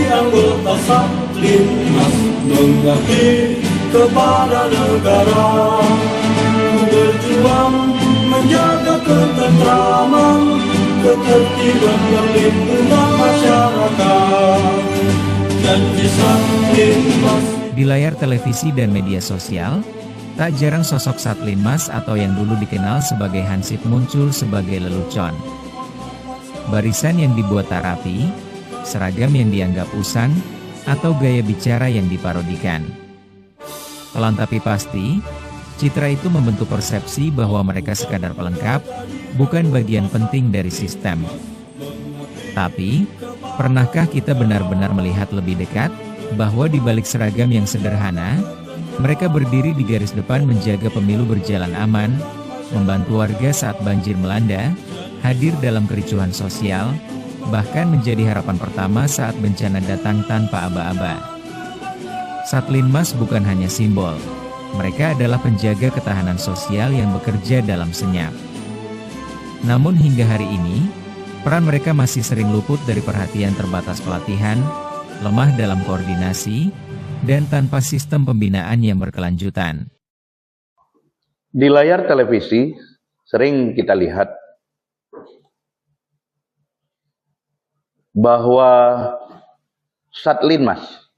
anggota Satlinmas mengabdi kepada negara. Ku berjuang menjaga ketentraman, ketertiban perlindungan masyarakat. Janji Satlinmas. Di layar televisi dan media sosial, tak jarang sosok Satlinmas atau yang dulu dikenal sebagai Hansip muncul sebagai lelucon. Barisan yang dibuat tak rapi, seragam yang dianggap usang, atau gaya bicara yang diparodikan. Pelan tapi pasti, citra itu membentuk persepsi bahwa mereka sekadar pelengkap, bukan bagian penting dari sistem. Tapi, pernahkah kita benar-benar melihat lebih dekat, bahwa di balik seragam yang sederhana, mereka berdiri di garis depan menjaga pemilu berjalan aman, membantu warga saat banjir melanda, hadir dalam kericuhan sosial, bahkan menjadi harapan pertama saat bencana datang tanpa aba-aba. Satlinmas bukan hanya simbol, mereka adalah penjaga ketahanan sosial yang bekerja dalam senyap. Namun hingga hari ini, peran mereka masih sering luput dari perhatian terbatas pelatihan, lemah dalam koordinasi, dan tanpa sistem pembinaan yang berkelanjutan. Di layar televisi, sering kita lihat bahwa Satlinmas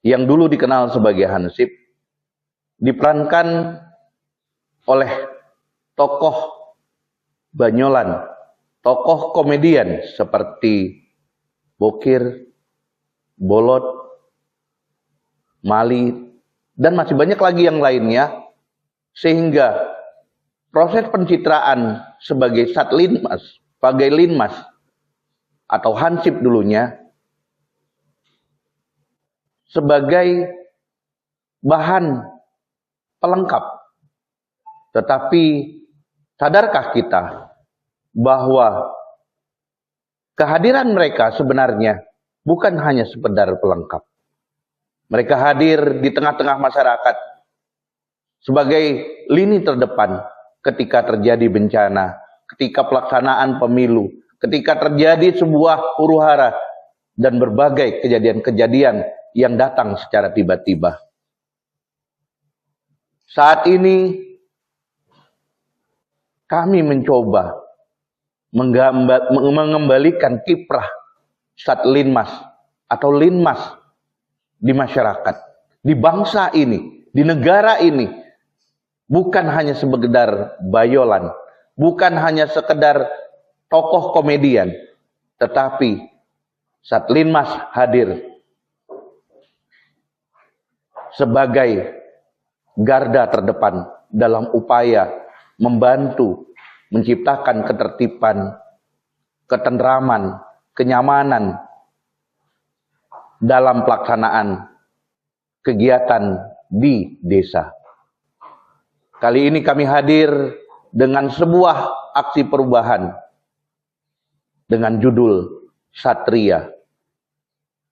yang dulu dikenal sebagai Hansip diperankan oleh tokoh banyolan, tokoh komedian seperti Bokir, Bolot, Mali, dan masih banyak lagi yang lainnya, sehingga proses pencitraan sebagai Satlinmas, sebagai Linmas, atau Hansip dulunya, sebagai bahan pelengkap. Tetapi, sadarkah kita bahwa kehadiran mereka sebenarnya bukan hanya sekedar pelengkap. Mereka hadir di tengah-tengah masyarakat sebagai lini terdepan ketika terjadi bencana, ketika pelaksanaan pemilu, ketika terjadi sebuah huru-hara dan berbagai kejadian-kejadian yang datang secara tiba-tiba. Saat ini kami mencoba mengembalikan kiprah Satlinmas atau Linmas di masyarakat, di bangsa ini, di negara ini, bukan hanya sekedar bayolan, bukan hanya sekedar tokoh komedian, tetapi Satlinmas hadir sebagai garda terdepan dalam upaya membantu menciptakan ketertiban, ketentraman, kenyamanan dalam pelaksanaan kegiatan di desa. Kali ini kami hadir dengan sebuah aksi perubahan dengan judul Satria.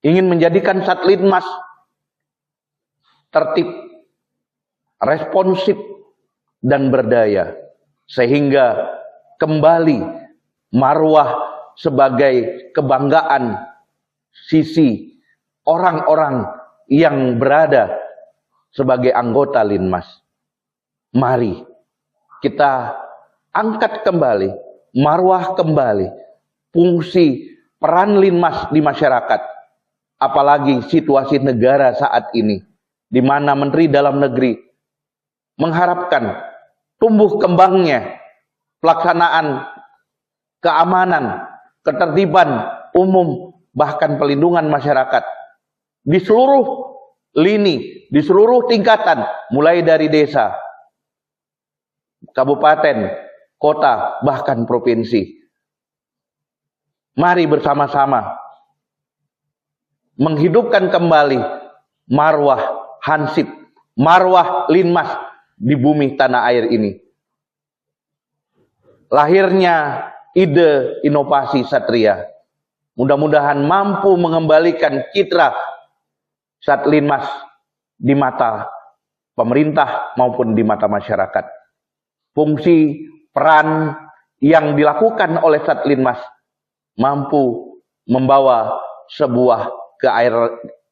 Ingin menjadikan Satlinmas tertib, responsif, dan berdaya, sehingga kembali marwah sebagai kebanggaan sisi orang-orang yang berada sebagai anggota Linmas. Mari kita angkat kembali, marwah kembali, fungsi peran Linmas di masyarakat. Apalagi situasi negara saat ini, di mana Menteri Dalam Negeri mengharapkan tumbuh kembangnya pelaksanaan keamanan, ketertiban umum, bahkan pelindungan masyarakat di seluruh lini, di seluruh tingkatan, mulai dari desa, kabupaten, kota, bahkan provinsi. Mari bersama-sama menghidupkan kembali marwah Hansip, marwah Linmas di bumi tanah air ini. Lahirnya ide inovasi Satria mudah-mudahan mampu mengembalikan citra Satlinmas di mata pemerintah maupun di mata masyarakat. Fungsi peran yang dilakukan oleh Satlinmas mampu membawa sebuah ke air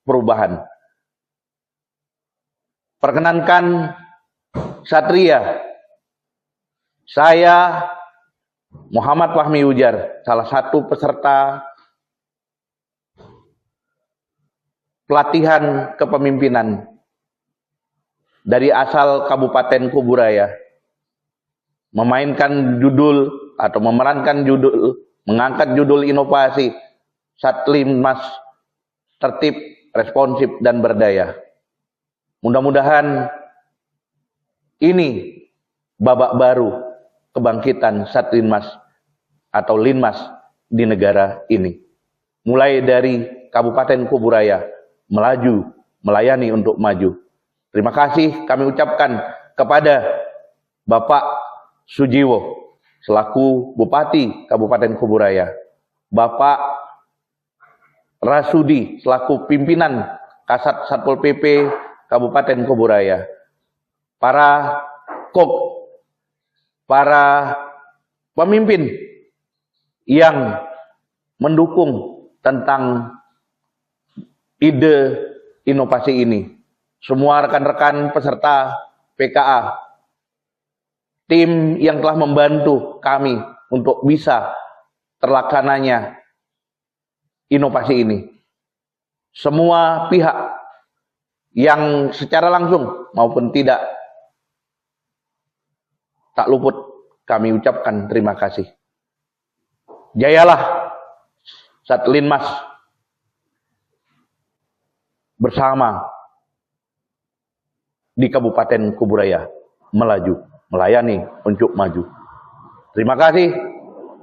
perubahan. Perkenankan Satria, saya Muhammad Fahmi Ujar, salah satu peserta pelatihan kepemimpinan dari asal Kabupaten Kuburaya, memainkan judul atau memerankan judul, mengangkat judul inovasi Satlinmas tertib, responsif, dan berdaya. Mudah-mudahan ini babak baru kebangkitan Satlinmas atau Linmas di negara ini. Mulai dari Kabupaten Kuburaya melaju, melayani untuk maju. Terima kasih kami ucapkan kepada Bapak Sujiwo selaku Bupati Kabupaten Kuburaya, Bapak Rasudi selaku pimpinan Kasat Satpol PP Kabupaten Kuburaya, para kok, para pemimpin yang mendukung tentang ide inovasi ini, semua rekan-rekan peserta PKA, tim yang telah membantu kami untuk bisa terlaksananya inovasi ini, semua pihak yang secara langsung maupun tidak, tak luput kami ucapkan terima kasih. Jayalah Satlinmas bersama di Kabupaten Kuburaya, melaju, melayani untuk maju. Terima kasih.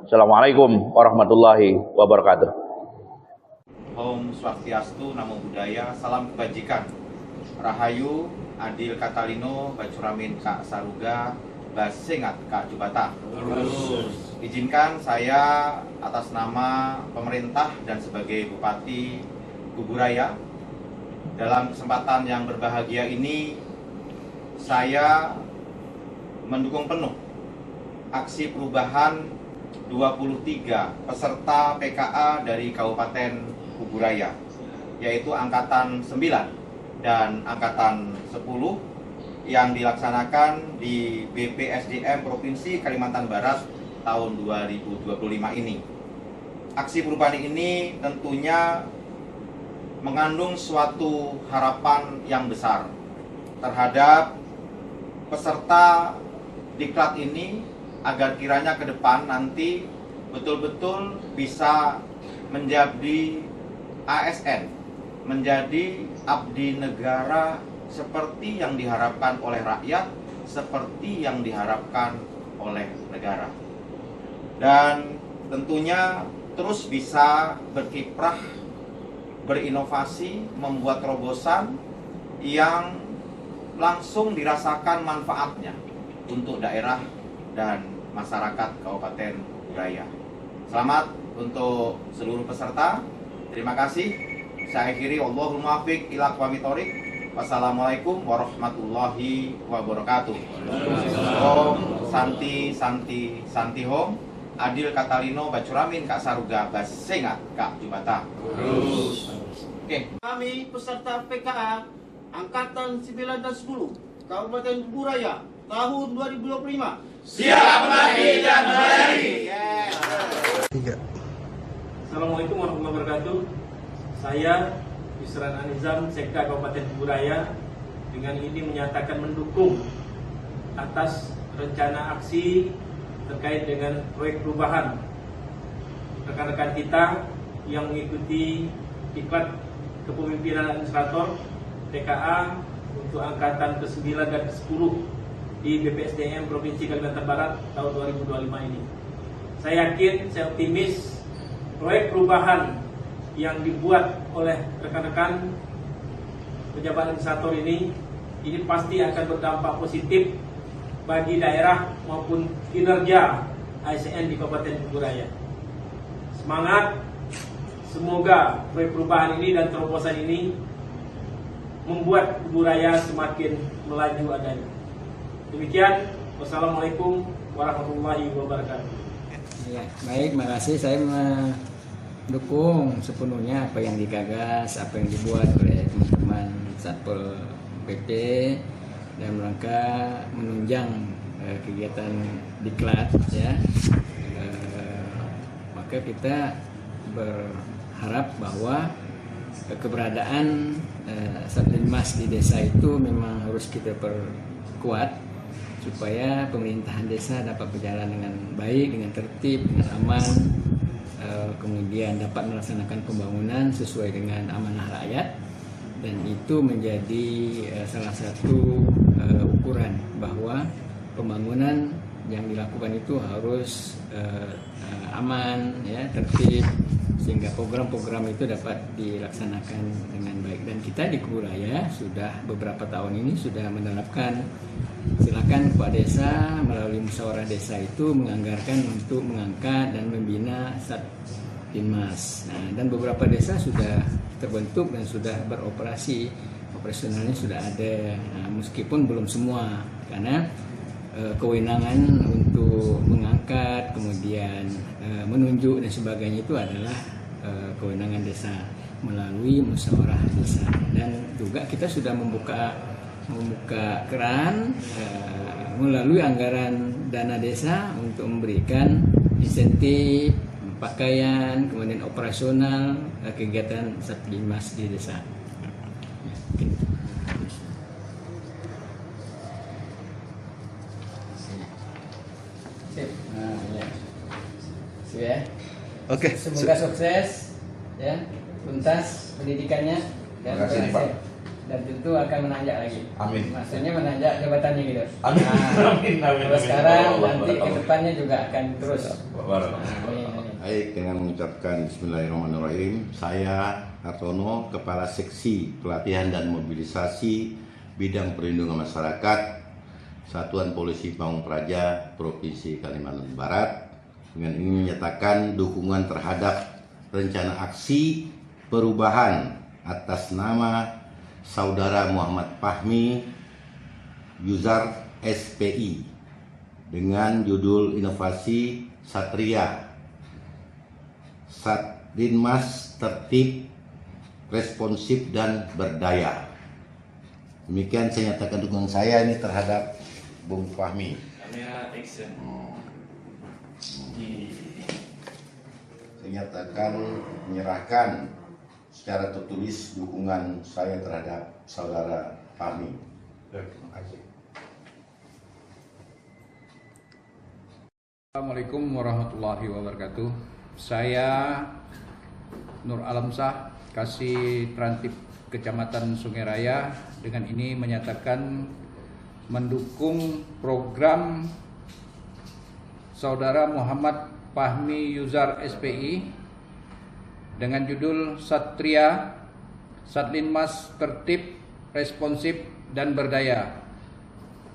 Assalamualaikum warahmatullahi wabarakatuh. Om Swastiastu, Namo Buddhaya, salam kebajikan. Rahayu, Adil Katalino, Bacuramin Kak Saruga, Basengat Kak Jubata. Izinkan saya atas nama pemerintah dan sebagai Bupati Kuburaya, dalam kesempatan yang berbahagia ini, saya mendukung penuh aksi perubahan 23 peserta PKA dari Kabupaten Kuburaya, yaitu Angkatan 9 dan Angkatan 10 yang dilaksanakan di BPSDM Provinsi Kalimantan Barat tahun 2025 ini. Aksi perubahan ini tentunya mengandung suatu harapan yang besar terhadap peserta diklat ini, agar kiranya ke depan nanti betul-betul bisa menjadi ASN, menjadi abdi negara seperti yang diharapkan oleh rakyat, seperti yang diharapkan oleh negara. Dan tentunya terus bisa berkiprah, berinovasi, membuat terobosan yang langsung dirasakan manfaatnya untuk daerah dan masyarakat Kabupaten Kuburaya. Selamat untuk seluruh peserta. Terima kasih. Saya akhiri, Allahumma muwaffiq ila aqwamit thoriq. Wassalamualaikum warahmatullahi wabarakatuh. Om Santi Santi Santi Hom, Adil Katalino Bacuramin Kak Saruga, Basengat Kak Jubata. Oke. Kami peserta PKA Angkatan 9 dan 10 Kabupaten Kuburaya tahun 2025. Siap mati dan melayani. Assalamualaikum warahmatullahi wabarakatuh. Saya Yusran Anizam, Sekda Kabupaten Kuburaya, dengan ini menyatakan mendukung atas rencana aksi terkait dengan proyek perubahan rekan-rekan kita yang mengikuti diklat kepemimpinan administrator PKA untuk angkatan ke-9 dan ke-10 di BPSDM Provinsi Kalimantan Barat tahun 2025 ini. Saya yakin, saya optimis proyek perubahan yang dibuat oleh rekan-rekan pejabat administrator ini pasti akan berdampak positif bagi daerah maupun kinerja ASN di Kabupaten Kuburaya. Semangat, semoga proyek perubahan ini dan terobosan ini membuat Kuburaya semakin melaju adanya. Demikian, wassalamualaikum warahmatullahi wabarakatuh. Ya, baik, makasih. Saya Dukung sepenuhnya apa yang digagas, apa yang dibuat oleh teman-teman Satpol PP dan rangka menunjang kegiatan diklat ya. Maka kita berharap bahwa keberadaan Satlinmas di desa itu memang harus kita perkuat supaya pemerintahan desa dapat berjalan dengan baik, dengan tertib, dengan aman, kemudian dapat melaksanakan pembangunan sesuai dengan amanah rakyat, dan itu menjadi salah satu ukuran bahwa pembangunan yang dilakukan itu harus aman, ya, tertib, sehingga program-program itu dapat dilaksanakan dengan baik. Dan kita di Kuburaya sudah beberapa tahun ini sudah menerapkan, silakan Kepala Desa melalui musyawarah desa itu menganggarkan untuk mengangkat dan membina Satlinmas. Nah, dan beberapa desa sudah terbentuk dan sudah beroperasi, operasionalnya sudah ada. Nah, meskipun belum semua, karena kewenangan untuk mengangkat, kemudian menunjuk dan sebagainya itu adalah kewenangan desa melalui musyawarah desa. Dan juga kita sudah membuka keran melalui anggaran dana desa untuk memberikan insentif pakaian, kemudian operasional kegiatan Satlinmas di desa. Ya. Oke. Semoga sukses, ya, tuntas pendidikannya dan Terima kasih, Pak. dan tentu akan menanjak lagi. Amin. Maksudnya menanjak jabatannya gitu. Amin. Kalau sekarang nanti ke depannya juga akan terus. Amin. Baik, dengan mengucapkan Bismillahirrahmanirrahim, saya Hartono, Kepala Seksi Pelatihan dan Mobilisasi Bidang Perlindungan Masyarakat Satuan Polisi Pamung Praja Provinsi Kalimantan Barat, dengan ini menyatakan dukungan terhadap rencana aksi perubahan atas nama Saudara Muhammad Fahmi Yuzar SPI dengan judul Inovasi Satria Satlinmas tertib, responsif, dan berdaya. Demikian saya nyatakan dukungan saya ini terhadap Bung Fahmi. Kamera action. Saya nyatakan menyerahkan secara tertulis dukungan saya terhadap Saudara Fahmi. Terima kasih. Assalamualaikum warahmatullahi wabarakatuh. Saya Nur Alamsah, Kasih Trantip Kecamatan Sungai Raya, dengan ini menyatakan mendukung program Saudara Muhammad Fahmi Yuzar SPI dengan judul Satria Satlinmas tertib, responsif, dan berdaya.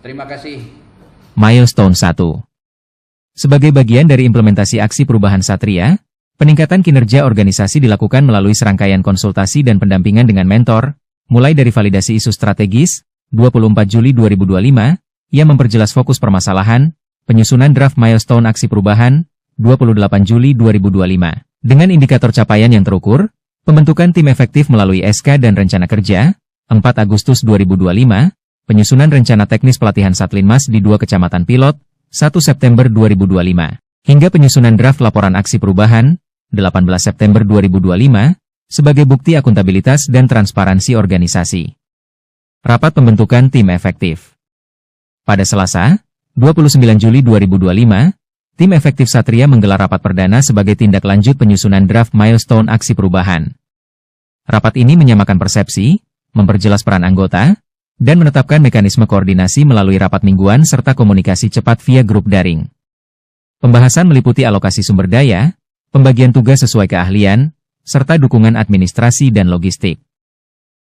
Terima kasih. Milestone 1. Sebagai bagian dari implementasi aksi perubahan Satria, peningkatan kinerja organisasi dilakukan melalui serangkaian konsultasi dan pendampingan dengan mentor, mulai dari validasi isu strategis, 24 Juli 2025, yang memperjelas fokus permasalahan, penyusunan draft milestone aksi perubahan, 28 Juli 2025. Dengan indikator capaian yang terukur, pembentukan tim efektif melalui SK dan rencana kerja, 4 Agustus 2025, penyusunan rencana teknis pelatihan Satlinmas di 2 kecamatan pilot, 1 September 2025, hingga penyusunan draft laporan aksi perubahan, 18 September 2025, sebagai bukti akuntabilitas dan transparansi organisasi. Rapat pembentukan tim efektif. Pada Selasa, 29 Juli 2025, tim efektif Satria menggelar rapat perdana sebagai tindak lanjut penyusunan draft milestone aksi perubahan. Rapat ini menyamakan persepsi, memperjelas peran anggota, dan menetapkan mekanisme koordinasi melalui rapat mingguan serta komunikasi cepat via grup daring. Pembahasan meliputi alokasi sumber daya, pembagian tugas sesuai keahlian, serta dukungan administrasi dan logistik.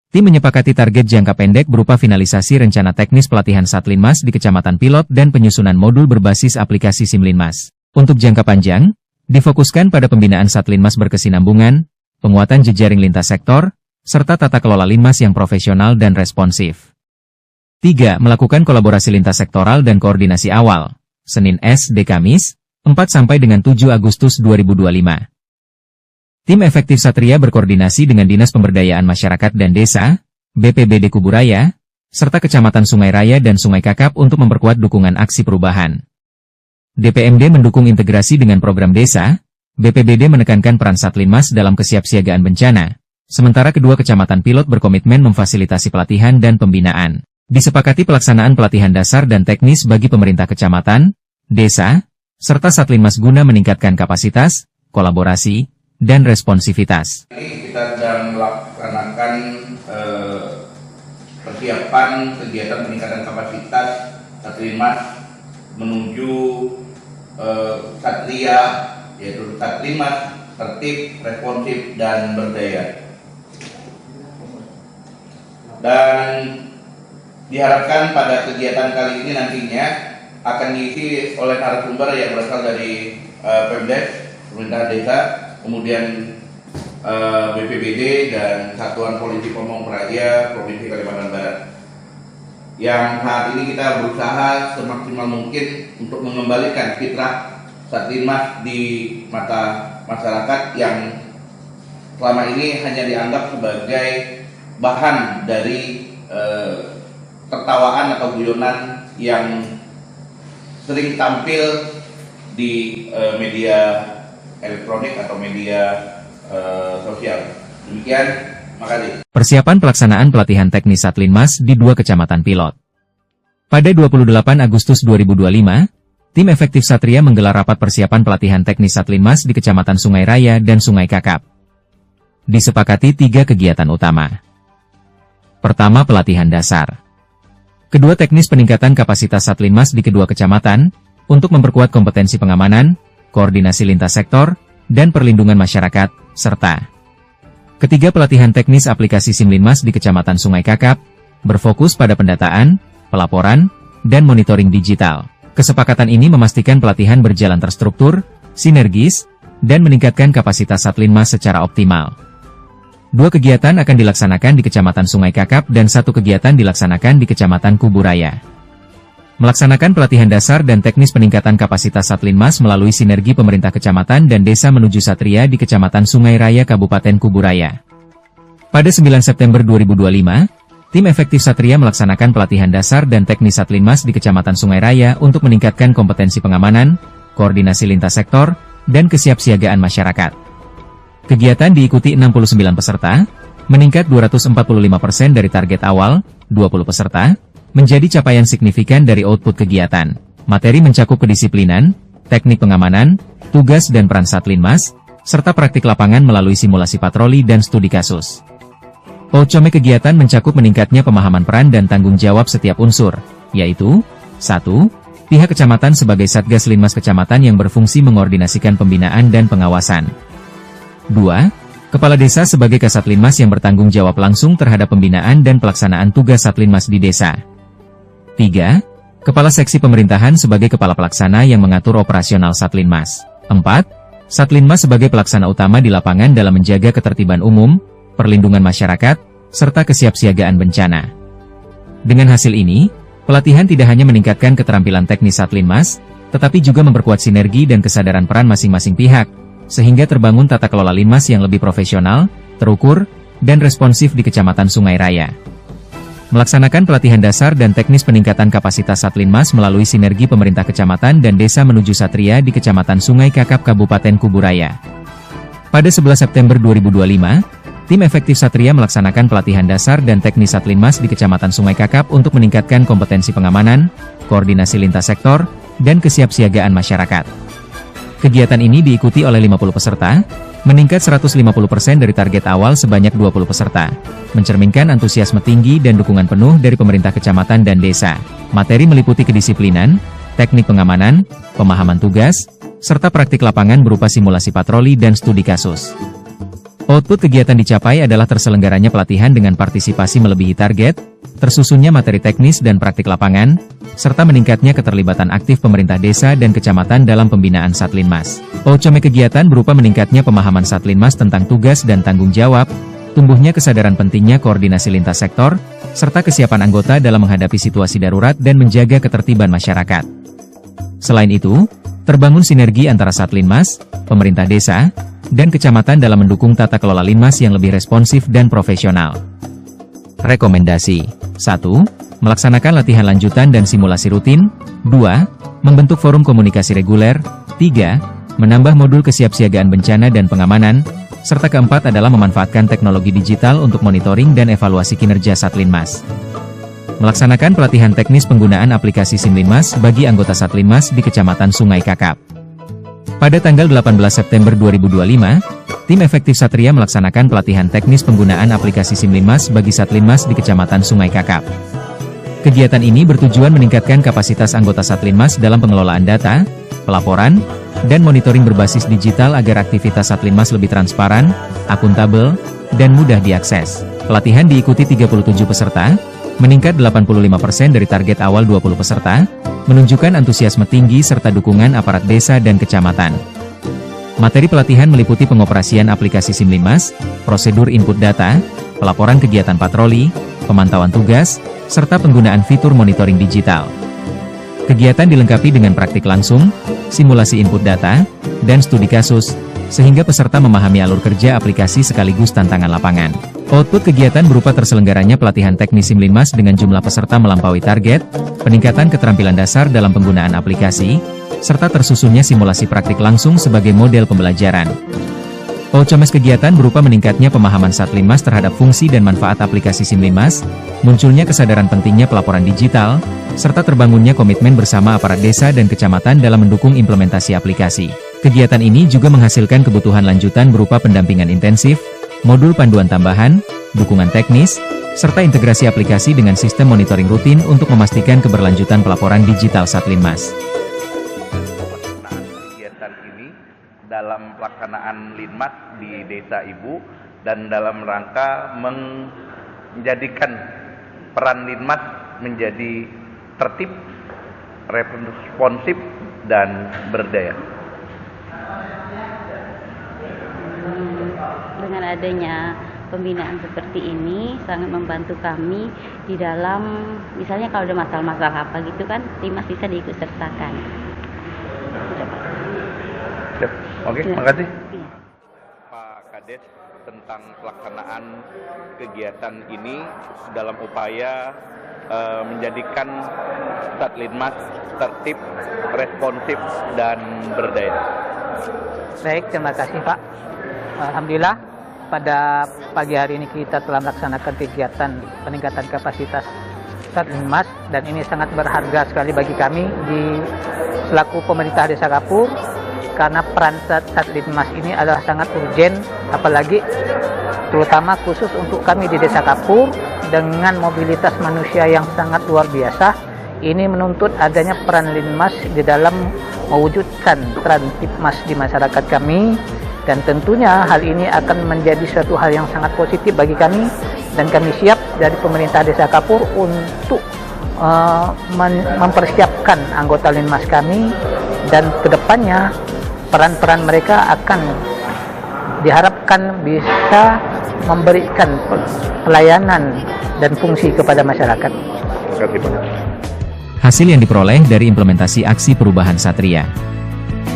Tim menyepakati target jangka pendek berupa finalisasi rencana teknis pelatihan Satlinmas di Kecamatan Pilot dan penyusunan modul berbasis aplikasi Simlinmas. Untuk jangka panjang, difokuskan pada pembinaan Satlinmas berkesinambungan, penguatan jejaring lintas sektor, serta tata kelola Linmas yang profesional dan responsif. 3. Melakukan kolaborasi lintas sektoral dan koordinasi awal. Senin SD Kamis, 4 sampai dengan 7 Agustus 2025. Tim Efektif Satria berkoordinasi dengan Dinas Pemberdayaan Masyarakat dan Desa, BPBD Kuburaya, serta Kecamatan Sungai Raya dan Sungai Kakap untuk memperkuat dukungan aksi perubahan. DPMD mendukung integrasi dengan program desa, BPBD menekankan peran Satlinmas dalam kesiapsiagaan bencana, sementara kedua kecamatan pilot berkomitmen memfasilitasi pelatihan dan pembinaan. Disepakati pelaksanaan pelatihan dasar dan teknis bagi pemerintah kecamatan, desa, serta Satlinmas guna meningkatkan kapasitas, kolaborasi, dan responsivitas. Ini kita sedang melaksanakan persiapan kegiatan peningkatan kapasitas Satlinmas menuju Satria, yaitu Satlinmas tertib, responsif, dan berdaya. Dan diharapkan pada kegiatan kali ini nantinya akan diisi oleh narasumber yang berasal dari Pemdes, pemerintah desa, kemudian BPBD dan Satuan Polisi Pamong Praja Provinsi Kalimantan Barat. Yang saat ini kita berusaha semaksimal mungkin untuk mengembalikan fitrah Satlinmas di mata masyarakat yang selama ini hanya dianggap sebagai bahan dari tertawaan atau guyonan yang sering tampil di media elektronik atau media sosial. Demikian, makasih. Persiapan pelaksanaan pelatihan teknis Satlinmas di 2 kecamatan pilot. Pada 28 Agustus 2025, Tim Efektif Satria menggelar rapat persiapan pelatihan teknis Satlinmas di Kecamatan Sungai Raya dan Sungai Kakap. Disepakati 3 kegiatan utama. Pertama, pelatihan dasar. Kedua, teknis peningkatan kapasitas Satlinmas di kedua kecamatan, untuk memperkuat kompetensi pengamanan, koordinasi lintas sektor, dan perlindungan masyarakat, serta ketiga, pelatihan teknis aplikasi SIMLinmas di Kecamatan Sungai Kakap, berfokus pada pendataan, pelaporan, dan monitoring digital. Kesepakatan ini memastikan pelatihan berjalan terstruktur, sinergis, dan meningkatkan kapasitas Satlinmas secara optimal. 2 kegiatan akan dilaksanakan di Kecamatan Sungai Kakap dan 1 kegiatan dilaksanakan di Kecamatan Kuburaya. Melaksanakan pelatihan dasar dan teknis peningkatan kapasitas Satlinmas melalui sinergi pemerintah kecamatan dan desa menuju Satria di Kecamatan Sungai Raya Kabupaten Kuburaya. Pada 9 September 2025, Tim Efektif Satria melaksanakan pelatihan dasar dan teknis Satlinmas di Kecamatan Sungai Raya untuk meningkatkan kompetensi pengamanan, koordinasi lintas sektor, dan kesiapsiagaan masyarakat. Kegiatan diikuti 69 peserta, meningkat 245% dari target awal, 20 peserta, menjadi capaian signifikan dari output kegiatan. Materi mencakup kedisiplinan, teknik pengamanan, tugas dan peran Satlinmas, serta praktik lapangan melalui simulasi patroli dan studi kasus. Outcome kegiatan mencakup meningkatnya pemahaman peran dan tanggung jawab setiap unsur, yaitu 1. Pihak kecamatan sebagai Satgas Linmas Kecamatan yang berfungsi mengordinasikan pembinaan dan pengawasan. 2. Kepala Desa sebagai Kasatlinmas yang bertanggung jawab langsung terhadap pembinaan dan pelaksanaan tugas Satlinmas di desa. 3. Kepala Seksi Pemerintahan sebagai Kepala Pelaksana yang mengatur operasional Satlinmas. 4. Satlinmas sebagai pelaksana utama di lapangan dalam menjaga ketertiban umum, perlindungan masyarakat, serta kesiapsiagaan bencana. Dengan hasil ini, pelatihan tidak hanya meningkatkan keterampilan teknis Satlinmas, tetapi juga memperkuat sinergi dan kesadaran peran masing-masing pihak, sehingga terbangun tata kelola Linmas yang lebih profesional, terukur, dan responsif di Kecamatan Sungai Raya. Melaksanakan pelatihan dasar dan teknis peningkatan kapasitas Satlinmas melalui sinergi pemerintah kecamatan dan desa menuju Satria di Kecamatan Sungai Kakap Kabupaten Kuburaya. Pada 11 September 2025, Tim Efektif Satria melaksanakan pelatihan dasar dan teknis Satlinmas di Kecamatan Sungai Kakap untuk meningkatkan kompetensi pengamanan, koordinasi lintas sektor, dan kesiapsiagaan masyarakat. Kegiatan ini diikuti oleh 50 peserta, meningkat 150% dari target awal sebanyak 20 peserta, mencerminkan antusiasme tinggi dan dukungan penuh dari pemerintah kecamatan dan desa. Materi meliputi kedisiplinan, teknik pengamanan, pemahaman tugas, serta praktik lapangan berupa simulasi patroli dan studi kasus. Output kegiatan dicapai adalah terselenggaranya pelatihan dengan partisipasi melebihi target, tersusunnya materi teknis dan praktik lapangan, serta meningkatnya keterlibatan aktif pemerintah desa dan kecamatan dalam pembinaan Satlinmas. Outcome kegiatan berupa meningkatnya pemahaman Satlinmas tentang tugas dan tanggung jawab, tumbuhnya kesadaran pentingnya koordinasi lintas sektor, serta kesiapan anggota dalam menghadapi situasi darurat dan menjaga ketertiban masyarakat. Selain itu, terbangun sinergi antara Satlinmas, pemerintah desa, dan kecamatan dalam mendukung tata kelola Linmas yang lebih responsif dan profesional. Rekomendasi 1. Melaksanakan latihan lanjutan dan simulasi rutin. 2. Membentuk forum komunikasi reguler. 3. Menambah modul kesiapsiagaan bencana dan pengamanan. Serta keempat adalah memanfaatkan teknologi digital untuk monitoring dan evaluasi kinerja Satlinmas. Melaksanakan pelatihan teknis penggunaan aplikasi SIM Linmas bagi anggota Satlinmas di Kecamatan Sungai Kakap. Pada tanggal 18 September 2025, tim efektif Satria melaksanakan pelatihan teknis penggunaan aplikasi SIM Linmas bagi Satlinmas di Kecamatan Sungai Kakap. Kegiatan ini bertujuan meningkatkan kapasitas anggota Satlinmas dalam pengelolaan data, pelaporan, dan monitoring berbasis digital agar aktivitas Satlinmas lebih transparan, akuntabel, dan mudah diakses. Pelatihan diikuti 37 peserta, meningkat 85% dari target awal 20 peserta, menunjukkan antusiasme tinggi serta dukungan aparat desa dan kecamatan. Materi pelatihan meliputi pengoperasian aplikasi SIM Linmas, prosedur input data, pelaporan kegiatan patroli, pemantauan tugas, serta penggunaan fitur monitoring digital. Kegiatan dilengkapi dengan praktik langsung, simulasi input data, dan studi kasus, sehingga peserta memahami alur kerja aplikasi sekaligus tantangan lapangan. Output kegiatan berupa terselenggaranya pelatihan teknis SIM Linmas dengan jumlah peserta melampaui target, peningkatan keterampilan dasar dalam penggunaan aplikasi, serta tersusunnya simulasi praktik langsung sebagai model pembelajaran. Outcomes kegiatan berupa meningkatnya pemahaman Satlinmas terhadap fungsi dan manfaat aplikasi SIM Linmas, munculnya kesadaran pentingnya pelaporan digital, serta terbangunnya komitmen bersama aparat desa dan kecamatan dalam mendukung implementasi aplikasi. Kegiatan ini juga menghasilkan kebutuhan lanjutan berupa pendampingan intensif, modul panduan tambahan, dukungan teknis, serta integrasi aplikasi dengan sistem monitoring rutin untuk memastikan keberlanjutan pelaporan digital Satlinmas. Kegiatan ini dalam pelaksanaan Linmas di Desa Ibu dan dalam rangka menjadikan peran Linmas menjadi tertib, responsif, dan berdaya. Dengan adanya pembinaan seperti ini sangat membantu kami di dalam, misalnya kalau ada masalah-masalah apa gitu kan, Linmas bisa diikut sertakan. Oke, makasih. Pak Kades tentang pelaksanaan kegiatan ini dalam upaya menjadikan Satlinmas tertib, responsif, dan berdaya. Baik, terima kasih Pak. Alhamdulillah, pada pagi hari ini kita telah melaksanakan kegiatan peningkatan kapasitas Satlinmas dan ini sangat berharga sekali bagi kami di selaku pemerintah Desa Kapur karena peran Satlinmas ini adalah sangat urgen, apalagi terutama khusus untuk kami di Desa Kapur dengan mobilitas manusia yang sangat luar biasa. Ini menuntut adanya peran Linmas di dalam mewujudkan Trans-Tipmas di masyarakat kami. Dan tentunya hal ini akan menjadi suatu hal yang sangat positif bagi kami dan kami siap dari pemerintah Desa Kapur untuk mempersiapkan anggota Linmas kami dan kedepannya peran-peran mereka akan diharapkan bisa memberikan pelayanan dan fungsi kepada masyarakat. Terima kasih Pak. Hasil yang diperoleh dari implementasi aksi perubahan Satria.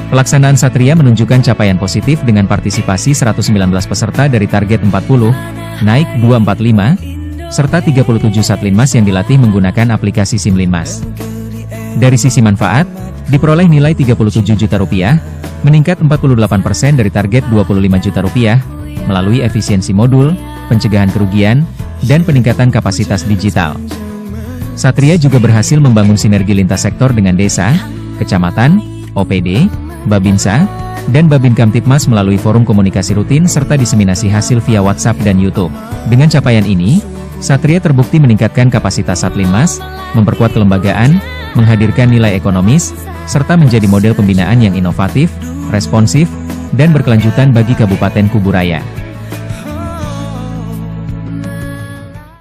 Pelaksanaan Satria menunjukkan capaian positif dengan partisipasi 119 peserta dari target 40, naik 245, serta 37 Satlinmas yang dilatih menggunakan aplikasi SIM Linmas. Dari sisi manfaat, diperoleh nilai 37 juta rupiah, meningkat 48% dari target 25 juta rupiah, melalui efisiensi modul, pencegahan kerugian, dan peningkatan kapasitas digital. Satria juga berhasil membangun sinergi lintas sektor dengan desa, kecamatan, OPD, Babinsa, dan Babin Kamtipmas melalui forum komunikasi rutin serta diseminasi hasil via WhatsApp dan YouTube. Dengan capaian ini, Satria terbukti meningkatkan kapasitas Satlinmas, memperkuat kelembagaan, menghadirkan nilai ekonomis, serta menjadi model pembinaan yang inovatif, responsif, dan berkelanjutan bagi Kabupaten Kuburaya.